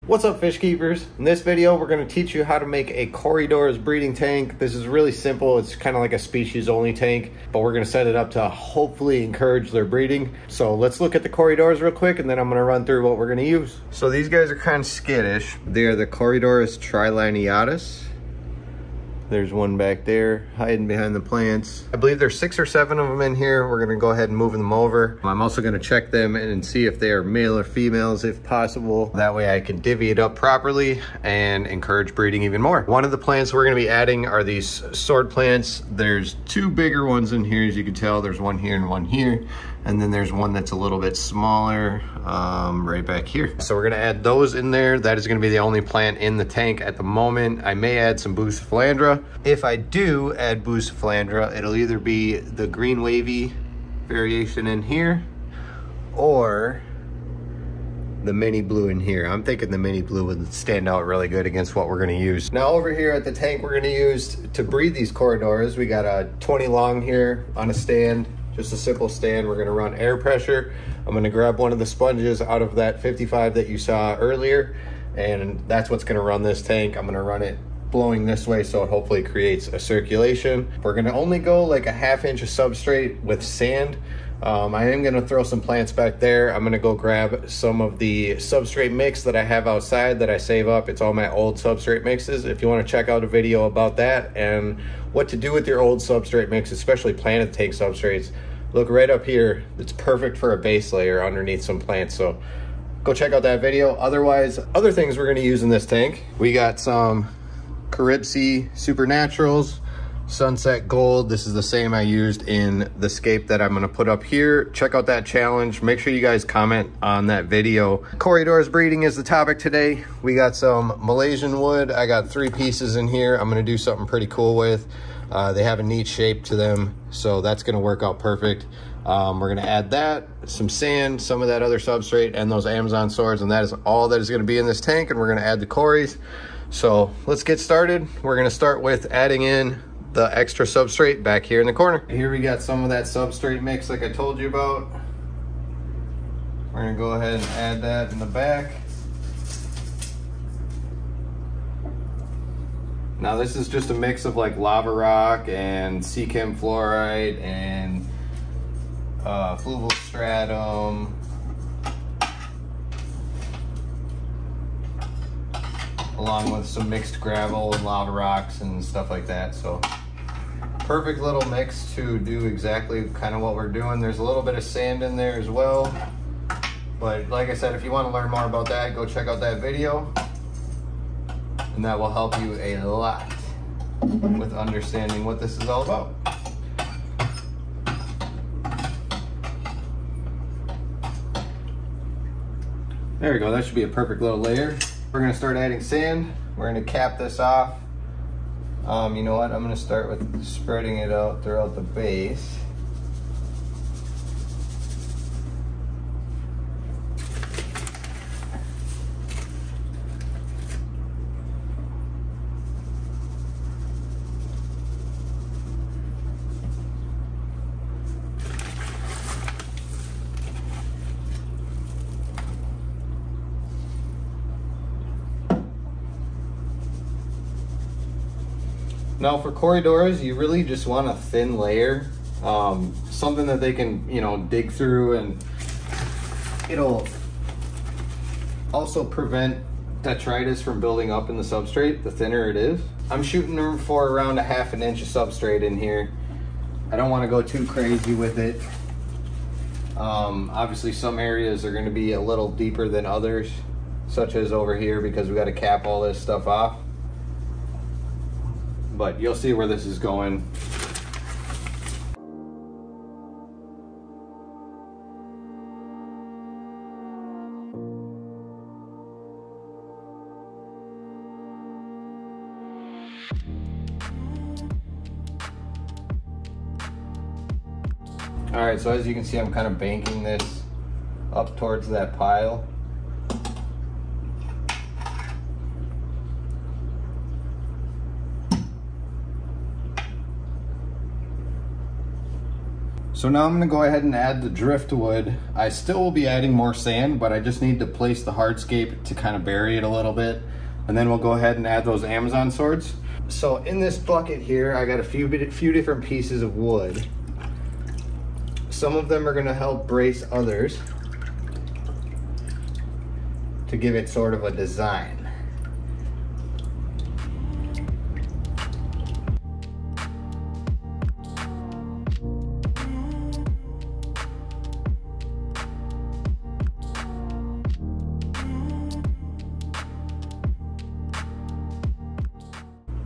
What's up, fish keepers? In this video, we're going to teach you how to make a Corydoras breeding tank. This is really simple. It's kind of like a species only tank, but we're going to set it up to hopefully encourage their breeding. So let's look at the Corydoras real quick, and then I'm going to run through what we're going to use. So these guys are kind of skittish. They are the Corydoras trilineatus. There's one back there hiding behind the plants. I believe there's 6 or 7 of them in here. We're gonna go ahead and move them over. I'm also gonna check them and see if they are male or females if possible. That way I can divvy it up properly and encourage breeding even more. One of the plants we're gonna be adding are these sword plants. There's 2 bigger ones in here, as you can tell. There's one here and one here. And then there's one that's a little bit smaller right back here. So we're gonna add those in there. That is gonna be the only plant in the tank at the moment. I may add some bucephalandra. If I do add bucephalandra, it'll either be the green wavy variation in here or the mini blue in here. I'm thinking the mini blue would stand out really good against what we're gonna use. Now over here at the tank we're gonna use to breed these Corydoras, we got a 20 long here on a stand. Just a simple stand. We're gonna run air pressure. I'm gonna grab one of the sponges out of that 55 that you saw earlier, and that's what's gonna run this tank. I'm gonna run it blowing this way so it hopefully creates a circulation. We're gonna only go like a 1/2 inch of substrate with sand. I am gonna throw some plants back there. I'm gonna go grab some of the substrate mix that I have outside that I save up. It's all my old substrate mixes. If you wanna check out a video about that and what to do with your old substrate mix, especially planted tank substrates, look right up here. It's perfect for a base layer underneath some plants. So go check out that video. Otherwise, other things we're gonna use in this tank, we got some Corydoras Supernaturals, Sunset Gold. This is the same I used in the scape that I'm gonna put up here. Check out that challenge. Make sure you guys comment on that video. Corydoras breeding is the topic today. We got some Malaysian wood. I got 3 pieces in here. I'm gonna do something pretty cool with. They have a neat shape to them, so that's gonna work out perfect. We're gonna add that, some sand, some of that other substrate, and those Amazon swords, and that is all that is gonna be in this tank, and we're gonna add the Corys. So let's get started. We're gonna start with adding in the extra substrate back here in the corner. Here we got some of that substrate mix like I told you about. We're gonna go ahead and add that in the back. Now this is just a mix of like lava rock and sea chem fluorite and fluval stratum, along with some mixed gravel and lava rocks and stuff like that. So perfect little mix to do exactly kind of what we're doing. There's a little bit of sand in there as well. But like I said, if you want to learn more about that, go check out that video. And that will help you a lot with understanding what this is all about. There we go, that should be a perfect little layer. We're gonna start adding sand. We're gonna cap this off. You know what, I'm gonna start with spreading it out throughout the base. Now for Corydoras, you really just want a thin layer, something that they can, you know, dig through, and it'll also prevent detritus from building up in the substrate, the thinner it is. I'm shooting for around a 1/2 inch of substrate in here. I don't want to go too crazy with it. Obviously some areas are going to be a little deeper than others, such as over here, because we got to cap all this stuff off. But you'll see where this is going. All right, so as you can see, I'm kind of banking this up towards that pile. So now I'm gonna go ahead and add the driftwood. I still will be adding more sand, but I just need to place the hardscape to kind of bury it a little bit. And then we'll go ahead and add those Amazon swords. So in this bucket here, I got a few different pieces of wood. Some of them are gonna help brace others to give it sort of a design.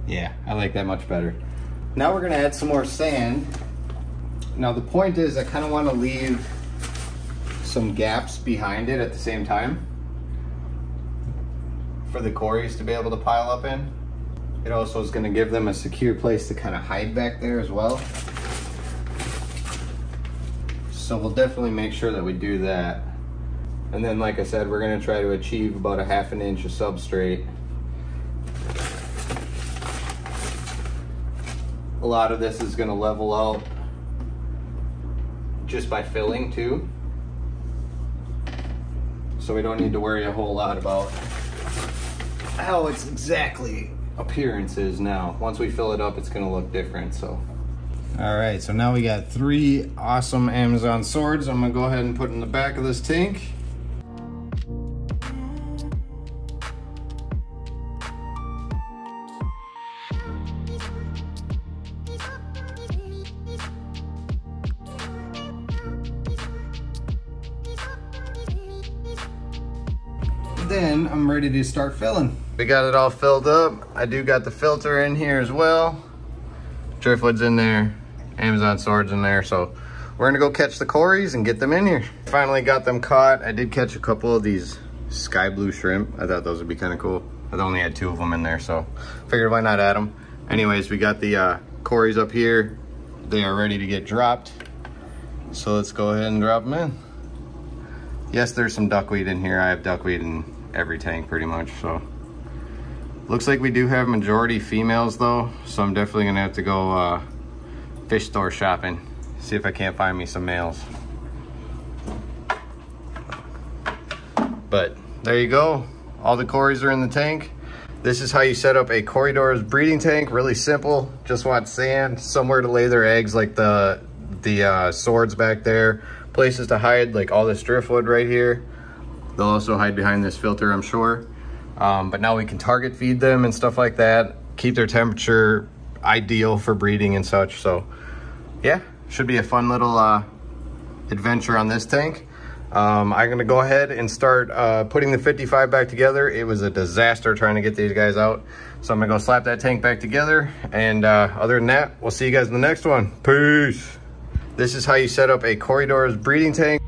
Yeah, I like that much better. Now we're gonna add some more sand. Now the point is I kind of want to leave some gaps behind it at the same time for the Corys to be able to pile up in. It also is going to give them a secure place to kind of hide back there as well. So we'll definitely make sure that we do that. And then like I said, we're going to try to achieve about a ½ inch of substrate. A lot of this is going to level out just by filling too. So we don't need to worry a whole lot about how its exactly appearance is now. Once we fill it up, it's gonna look different, so. All right, so now we got 3 awesome Amazon swords. I'm gonna go ahead and put in the back of this tank. Then I'm ready to start filling. We got it all filled up. I do got the filter in here as well. Driftwood's in there, Amazon swords in there. So we're gonna go catch the Corys and get them in here. Finally got them caught. I did catch a couple of these sky blue shrimp. I thought those would be kind of cool. I only had 2 of them in there, so figured why not add them. Anyways, we got the Corys up here. They are ready to get dropped. So let's go ahead and drop them in. Yes, there's some duckweed in here. I have duckweed in every tank pretty much, so. Looks like we do have majority females though, so I'm definitely gonna have to go fish store shopping. See if I can't find me some males. But there you go. All the Corys are in the tank. This is how you set up a Corydoras breeding tank. Really simple. Just want sand, somewhere to lay their eggs, like the swords back there. Places to hide, like all this driftwood right here. They'll also hide behind this filter, I'm sure. But now we can target feed them and stuff like that. Keep their temperature ideal for breeding and such. So yeah, should be a fun little adventure on this tank. I'm gonna go ahead and start putting the 55 back together. It was a disaster trying to get these guys out. So I'm gonna go slap that tank back together. And other than that, we'll see you guys in the next one. Peace. This is how you set up a Corydoras breeding tank.